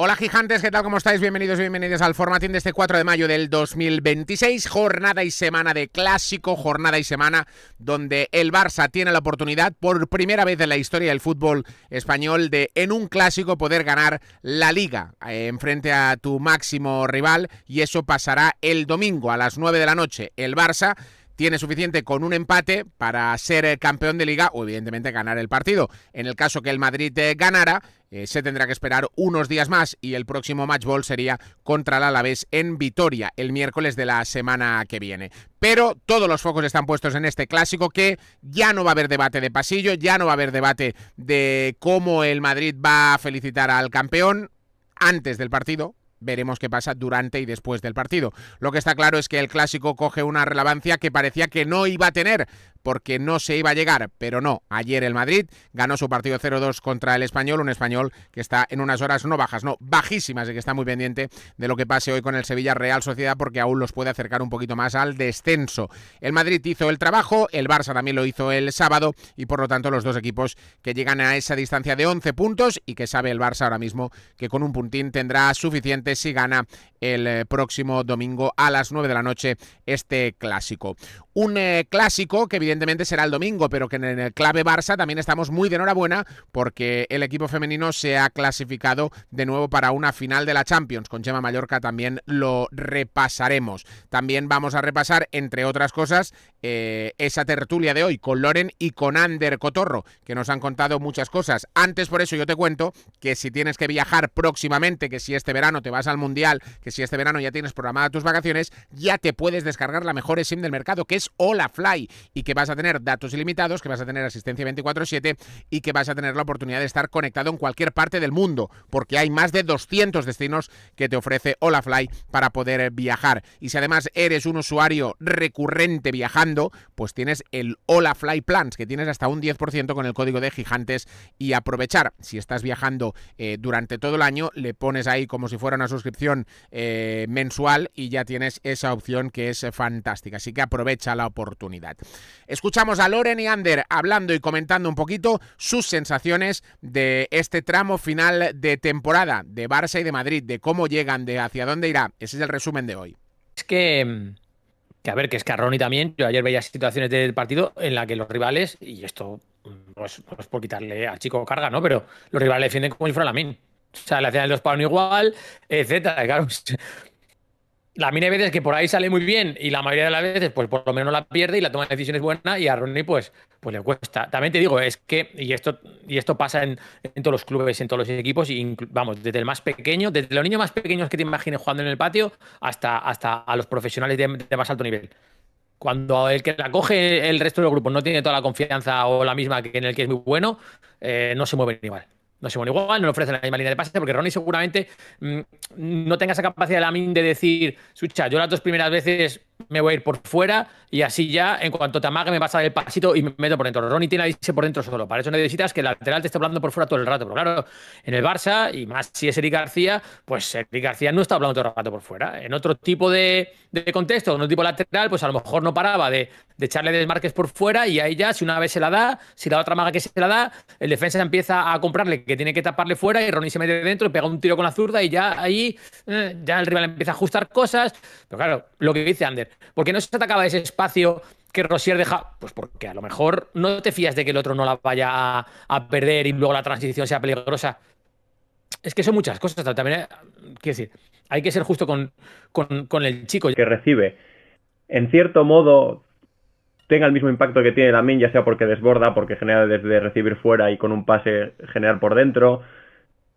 Hola gigantes, ¿qué tal? ¿Cómo estáis? Bienvenidos y bienvenidas al formatín de este 4 de mayo del 2026, jornada y semana de clásico, jornada y semana donde el Barça tiene la oportunidad por primera vez en la historia del fútbol español de en un clásico poder ganar la Liga en frente a tu máximo rival, y eso pasará el domingo a las 9 de la noche. El Barça tiene suficiente con un empate para ser campeón de Liga o evidentemente ganar el partido. En el caso que el Madrid ganara, se tendrá que esperar unos días más y el próximo match ball sería contra el Alavés en Vitoria el miércoles de la semana que viene. Pero todos los focos están puestos en este clásico, que ya no va a haber debate de pasillo, ya no va a haber debate de cómo el Madrid va a felicitar al campeón antes del partido. Veremos qué pasa durante y después del partido. Lo que está claro es que el clásico coge una relevancia que parecía que no iba a tener, porque no se iba a llegar, pero no. Ayer el Madrid ganó su partido 0-2 contra el Español, un Español que está en unas horas no bajas, no, bajísimas, y que está muy pendiente de lo que pase hoy con el Sevilla Real Sociedad, porque aún los puede acercar un poquito más al descenso. El Madrid hizo el trabajo, el Barça también lo hizo el sábado, y por lo tanto los dos equipos que llegan a esa distancia de 11 puntos, y que sabe el Barça ahora mismo que con un puntín tendrá suficiente si gana el próximo domingo a las 9 de la noche este clásico. Un clásico que evidentemente será el domingo, pero que en el clave Barça también estamos muy de enhorabuena, porque el equipo femenino se ha clasificado de nuevo para una final de la Champions. Con Chema Mallorca también lo repasaremos. También vamos a repasar, entre otras cosas, esa tertulia de hoy con Loren y con Ander Cotorro, que nos han contado muchas cosas. Antes, por eso yo te cuento que si tienes que viajar próximamente, que si este verano te vas al Mundial, que si este verano ya tienes programadas tus vacaciones, ya te puedes descargar la mejor SIM del mercado, que es Holafly, y que vas a tener datos ilimitados, que vas a tener asistencia 24/7 y que vas a tener la oportunidad de estar conectado en cualquier parte del mundo, porque hay más de 200 destinos que te ofrece Holafly para poder viajar. Y si además eres un usuario recurrente viajando, pues tienes el Holafly Plans, que tienes hasta un 10% con el código de gigantes, y aprovechar. Si estás viajando durante todo el año, le pones ahí como si fuera una suscripción mensual y ya tienes esa opción, que es fantástica. Así que aprovecha la oportunidad. Escuchamos a Loren y Ander hablando y comentando un poquito sus sensaciones de este tramo final de temporada de Barça y de Madrid, de cómo llegan, de hacia dónde irá. Ese es el resumen de hoy. Es que a ver, que es que a Ronnie también, yo ayer veía situaciones del partido en la que los rivales, y esto no es por quitarle al chico carga, ¿no? Pero los rivales defienden como si fuera Lamine. O sea, le hacían los palos igual, etcétera. Claro, Lamine hay veces que por ahí sale muy bien y la mayoría de las veces, pues por lo menos la pierde y la toma de decisiones buena, y a Ronnie, pues le cuesta. También te digo, es que, y esto pasa en todos los clubes, en todos los equipos, y vamos, desde el más pequeño, desde los niños más pequeños que te imagines jugando en el patio, hasta a los profesionales de más alto nivel. Cuando el que la coge el resto del grupo no tiene toda la confianza o la misma que en el que es muy bueno, no se mueven igual. No se mueven igual, no le ofrecen la misma línea de pase, porque Ronnie seguramente no tenga esa capacidad de Lamine de decir, escucha, yo las dos primeras veces me voy a ir por fuera y así ya, en cuanto te amague, me vas a dar el pasito y me meto por dentro. Ronnie tiene a irse por dentro solo. Para eso necesitas que el lateral te esté hablando por fuera todo el rato. Pero claro, en el Barça, y más si es Eric García, pues Eric García no está hablando todo el rato por fuera. En otro tipo de contexto, en otro tipo de lateral, pues a lo mejor no paraba de echarle desmarques por fuera, y ahí ya, si una vez se la da, si la otra maga que se la da, el defensa empieza a comprarle que tiene que taparle fuera y Ronnie se mete dentro y pega un tiro con la zurda, y ya ahí ya el rival empieza a ajustar cosas. Pero claro, lo que dice Ander, ¿por qué no se atacaba ese espacio que Rosier deja? Pues porque a lo mejor no te fías de que el otro no la vaya a perder y luego la transición sea peligrosa. Es que son muchas cosas. También, quiero decir, hay que ser justo con el chico. Que recibe, en cierto modo, tenga el mismo impacto que tiene Lamine, ya sea porque desborda, porque genera desde recibir fuera y con un pase generar por dentro.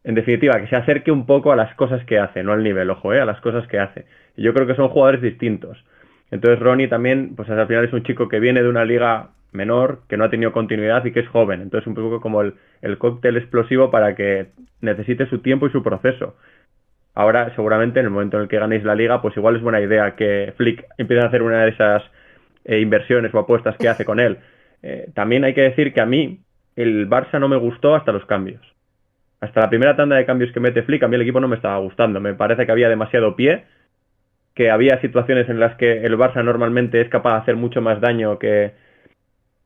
En definitiva, que se acerque un poco a las cosas que hace, no al nivel, ojo, a las cosas que hace. Y yo creo que son jugadores distintos. Entonces Ronnie también, pues al final es un chico que viene de una liga menor, que no ha tenido continuidad y que es joven. Entonces un poco como el cóctel explosivo para que necesite su tiempo y su proceso. Ahora, seguramente, en el momento en el que ganéis la liga, pues igual es buena idea que Flick empiece a hacer una de esas inversiones o apuestas que hace con él. También hay que decir que a mí el Barça no me gustó hasta los cambios. Hasta la primera tanda de cambios que mete Flick, a mí el equipo no me estaba gustando. Me parece que había demasiado pie, que había situaciones en las que el Barça normalmente es capaz de hacer mucho más daño que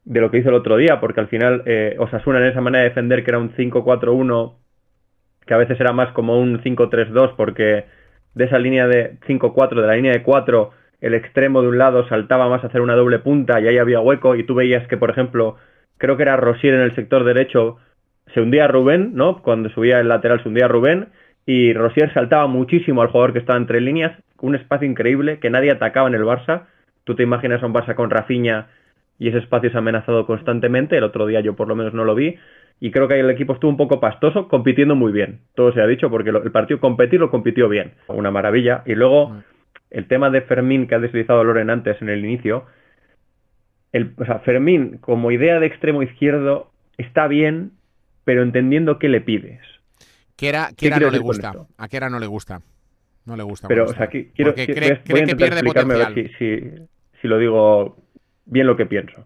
de lo que hizo el otro día, porque al final Osasuna, en esa manera de defender, que era un 5-4-1, que a veces era más como un 5-3-2, porque de esa línea de 5-4, de la línea de 4, el extremo de un lado saltaba más a hacer una doble punta y ahí había hueco, y tú veías que, por ejemplo, creo que era Rosier en el sector derecho, se hundía Rubén, ¿no? Cuando subía el lateral se hundía Rubén, y Rosier saltaba muchísimo al jugador que estaba entre líneas, un espacio increíble, que nadie atacaba en el Barça. Tú te imaginas a un Barça con Rafinha y ese espacio es amenazado constantemente. El otro día yo por lo menos no lo vi, y creo que ahí el equipo estuvo un poco pastoso, compitiendo muy bien. Todo se ha dicho, porque el partido competir lo compitió bien. Una maravilla. Y luego, el tema de Fermín, que ha deslizado Loren antes en el inicio. O sea, Fermín, como idea de extremo izquierdo, está bien, pero entendiendo qué le pides. Kera no le gusta. A Kera no le gusta. No le gusta. Pero, o sea, porque cree que pierde potencial. A ver si lo digo bien lo que pienso.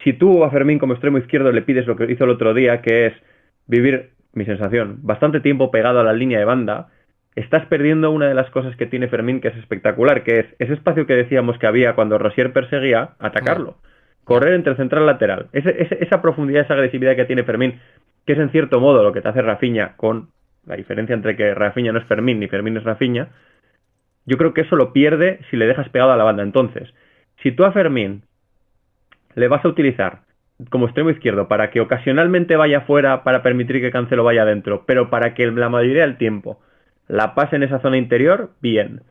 Si tú a Fermín como extremo izquierdo le pides lo que hizo el otro día, que es vivir, mi sensación, bastante tiempo pegado a la línea de banda, estás perdiendo una de las cosas que tiene Fermín, que es espectacular, que es ese espacio que decíamos que había cuando Rosier perseguía, atacarlo. Correr entre central y lateral. Esa profundidad, esa agresividad que tiene Fermín, que es en cierto modo lo que te hace Rafinha, con la diferencia entre que Rafinha no es Fermín ni Fermín es Rafinha. Yo creo que eso lo pierde si le dejas pegado a la banda. Entonces, si tú a Fermín le vas a utilizar como extremo izquierdo para que ocasionalmente vaya fuera, para permitir que Cancelo vaya adentro, pero para que la mayoría del tiempo la pase en esa zona interior, bien.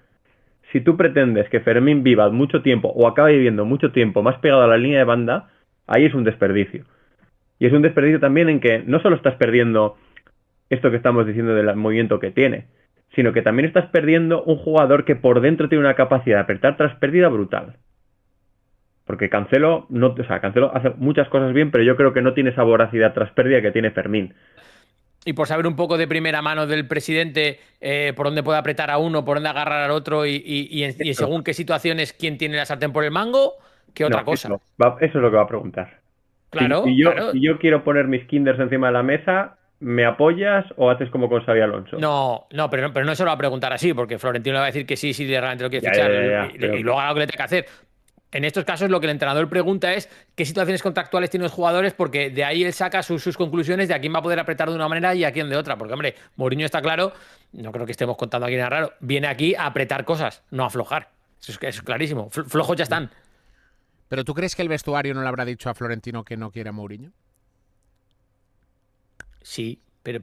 Si tú pretendes que Fermín viva mucho tiempo o acabe viviendo mucho tiempo más pegado a la línea de banda, ahí es un desperdicio. Y es un desperdicio también en que no solo estás perdiendo esto que estamos diciendo del movimiento que tiene, sino que también estás perdiendo un jugador que por dentro tiene una capacidad de apretar tras pérdida brutal. Porque Cancelo Cancelo hace muchas cosas bien, pero yo creo que no tiene esa voracidad tras pérdida que tiene Fermín. Y por saber un poco de primera mano del presidente, por dónde puede apretar a uno, por dónde agarrar al otro y según qué situaciones quién tiene la sartén por el mango, qué otra cosa. Eso es lo que va a preguntar. Claro, Si yo quiero poner mis kinders encima de la mesa, ¿me apoyas o haces como con Xabi Alonso? No, pero no se lo va a preguntar así, porque Florentino le va a decir que sí, realmente lo quiere Ya, fichar pero... y luego haga lo que le tenga que hacer. En estos casos lo que el entrenador pregunta es qué situaciones contractuales tienen los jugadores, porque de ahí él saca sus conclusiones de a quién va a poder apretar de una manera y a quién de otra. Porque, hombre, Mourinho está claro, no creo que estemos contando aquí nada raro, viene aquí a apretar cosas, no a aflojar. Eso es clarísimo. Flojos ya están. ¿Pero tú crees que el vestuario no le habrá dicho a Florentino que no quiere a Mourinho? Sí, pero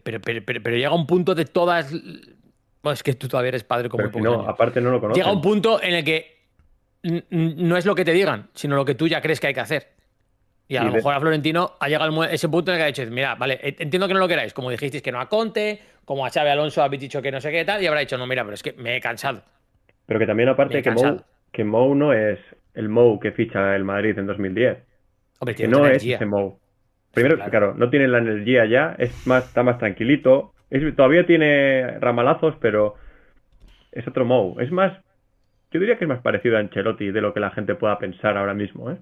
llega un punto de todas... Bueno, es que tú todavía eres padre como muy pocos años. Aparte no lo conozco. Llega un punto en el que no es lo que te digan, sino lo que tú ya crees que hay que hacer. Y a lo mejor a Florentino ha llegado ese punto en el que ha dicho, mira, vale, entiendo que no lo queráis, como dijisteis que no a Conte, como a Xabi Alonso habéis dicho que no sé qué tal, y habrá dicho, no, mira, pero es que me he cansado. Pero que también aparte que Mou no es el Mou que ficha el Madrid en 2010. Hombre, que no es ese Mou. Primero, claro, no tiene la energía ya, está más tranquilito, todavía tiene ramalazos, pero es otro Mou. Es más, yo diría que es más parecido a Ancelotti de lo que la gente pueda pensar ahora mismo, ¿eh?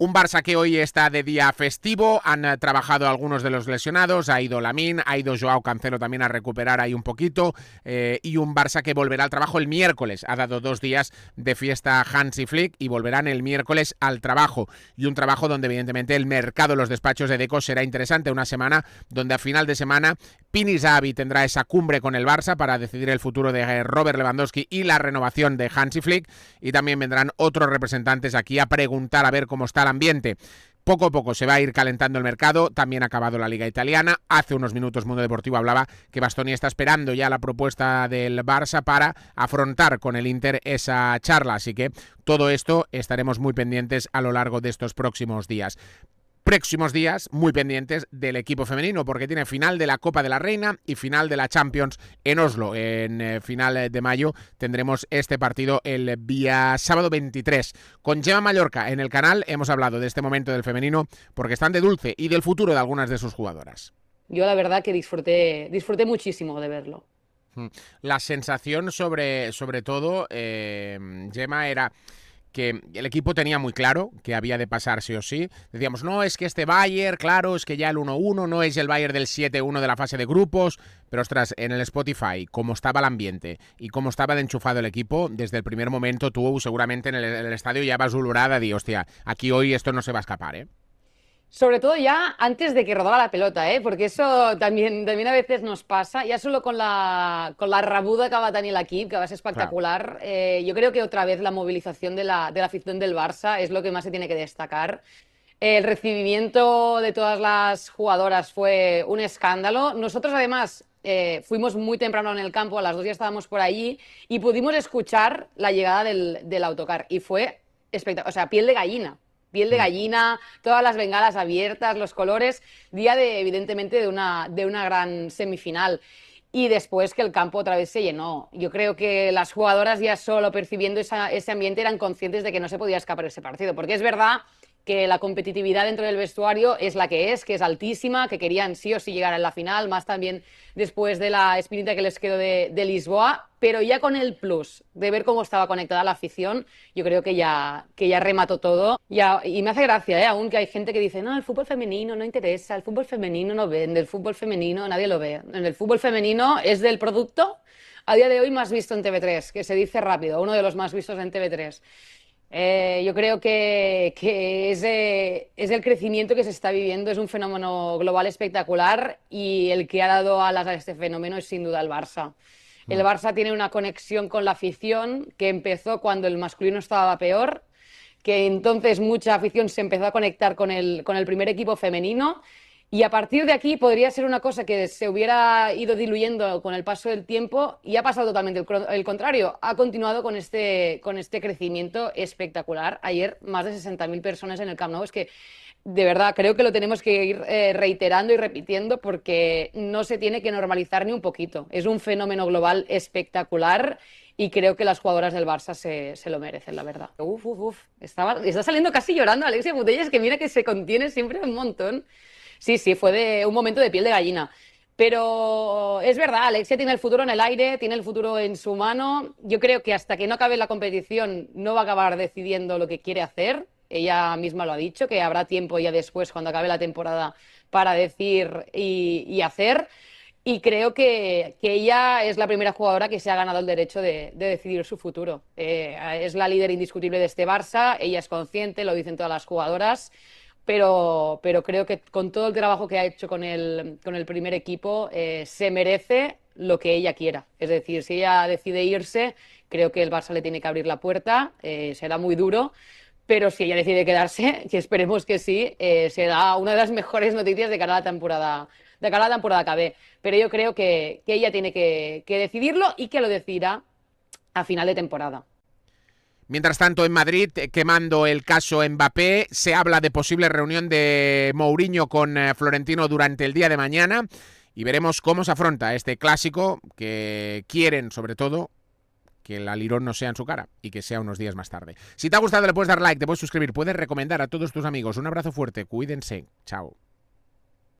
Un Barça que hoy está de día festivo, han trabajado algunos de los lesionados, ha ido Lamine, ha ido Joao Cancelo también a recuperar ahí un poquito, y un Barça que volverá al trabajo el miércoles. Ha dado 2 días de fiesta Hansi Flick y volverán el miércoles al trabajo. Y un trabajo donde evidentemente el mercado, los despachos de Deco será interesante, una semana donde a final de semana Pini Zahavi tendrá esa cumbre con el Barça para decidir el futuro de Robert Lewandowski y la renovación de Hansi Flick, y también vendrán otros representantes aquí a preguntar a ver cómo está el ambiente. Poco a poco se va a ir calentando el mercado, también ha acabado la Liga Italiana. Hace unos minutos Mundo Deportivo hablaba que Bastoni está esperando ya la propuesta del Barça para afrontar con el Inter esa charla, así que todo esto estaremos muy pendientes a lo largo de estos próximos días. Muy pendientes del equipo femenino, porque tiene final de la Copa de la Reina y final de la Champions en Oslo. En final de mayo tendremos este partido el día sábado 23. Con Gemma Mallorca en el canal hemos hablado de este momento del femenino porque están de dulce y del futuro de algunas de sus jugadoras. Yo la verdad que disfruté muchísimo de verlo. La sensación sobre todo, Gemma, era que el equipo tenía muy claro que había de pasar sí o sí. Decíamos, no, es que este Bayern, claro, es que ya el 1-1 no es el Bayern del 7-1 de la fase de grupos, pero ostras, en el Spotify, cómo estaba el ambiente y cómo estaba de enchufado el equipo, desde el primer momento tú seguramente en el estadio ya vas ulurada de, hostia, aquí hoy esto no se va a escapar, ¿eh? Sobre todo ya antes de que rodara la pelota, ¿eh? Porque eso también a veces nos pasa, ya solo con la rabuda que va a tenir l'equip, que va a ser espectacular. Yo creo que otra vez la movilización de la afición del Barça es lo que más se tiene que destacar. El recibimiento de todas las jugadoras fue un escándalo. Nosotros además fuimos muy temprano en el campo, a las 2 ya estábamos por allí y pudimos escuchar la llegada del autocar y fue espectacular, o sea, piel de gallina. Piel de gallina, todas las bengalas abiertas, los colores, día de, evidentemente, de una gran semifinal. Y después que el campo otra vez se llenó. Yo creo que las jugadoras ya solo percibiendo ese ambiente eran conscientes de que no se podía escapar ese partido. Porque es verdad que la competitividad dentro del vestuario es la que es altísima, que querían sí o sí llegar a la final, más también después de la espinita que les quedó de Lisboa, pero ya con el plus de ver cómo estaba conectada la afición, yo creo que ya remató todo. Y me hace gracia, aún que hay gente que dice, no, el fútbol femenino no interesa, el fútbol femenino no vende, el fútbol femenino nadie lo ve. En el fútbol femenino es del producto a día de hoy más visto en TV3, que se dice rápido, uno de los más vistos en TV3. Yo creo que es el crecimiento que se está viviendo, es un fenómeno global espectacular y el que ha dado alas a este fenómeno es sin duda el Barça. El Barça tiene una conexión con la afición que empezó cuando el masculino estaba peor, que entonces mucha afición se empezó a conectar con el primer equipo femenino. Y a partir de aquí podría ser una cosa que se hubiera ido diluyendo con el paso del tiempo y ha pasado totalmente el contrario. Ha continuado con este crecimiento espectacular. Ayer más de 60.000 personas en el Camp Nou. Es que de verdad creo que lo tenemos que ir reiterando y repitiendo porque no se tiene que normalizar ni un poquito. Es un fenómeno global espectacular y creo que las jugadoras del Barça se lo merecen, la verdad. Está saliendo casi llorando Alexia Putellas, que mira que se contiene siempre un montón. Sí, fue un momento de piel de gallina. Pero es verdad, Alexia tiene el futuro en el aire, tiene el futuro en su mano. Yo creo que hasta que no acabe la competición no va a acabar decidiendo lo que quiere hacer. Ella misma lo ha dicho, que habrá tiempo ya después, cuando acabe la temporada, para decir y hacer. Y creo que ella es la primera jugadora que se ha ganado el derecho de decidir su futuro. Es la líder indiscutible de este Barça, ella es consciente, lo dicen todas las jugadoras. Pero creo que con todo el trabajo que ha hecho con el primer equipo se merece lo que ella quiera. Es decir, si ella decide irse, creo que el Barça le tiene que abrir la puerta, será muy duro, pero si ella decide quedarse, que esperemos que sí, será una de las mejores noticias de cara a la temporada que ve. Pero yo creo que ella tiene que decidirlo y que lo decidirá a final de temporada. Mientras tanto, en Madrid, quemando el caso Mbappé, se habla de posible reunión de Mourinho con Florentino durante el día de mañana y veremos cómo se afronta este clásico que quieren, sobre todo, que el alirón no sea en su cara y que sea unos días más tarde. Si te ha gustado, le puedes dar like, te puedes suscribir, puedes recomendar a todos tus amigos. Un abrazo fuerte, cuídense. Chao.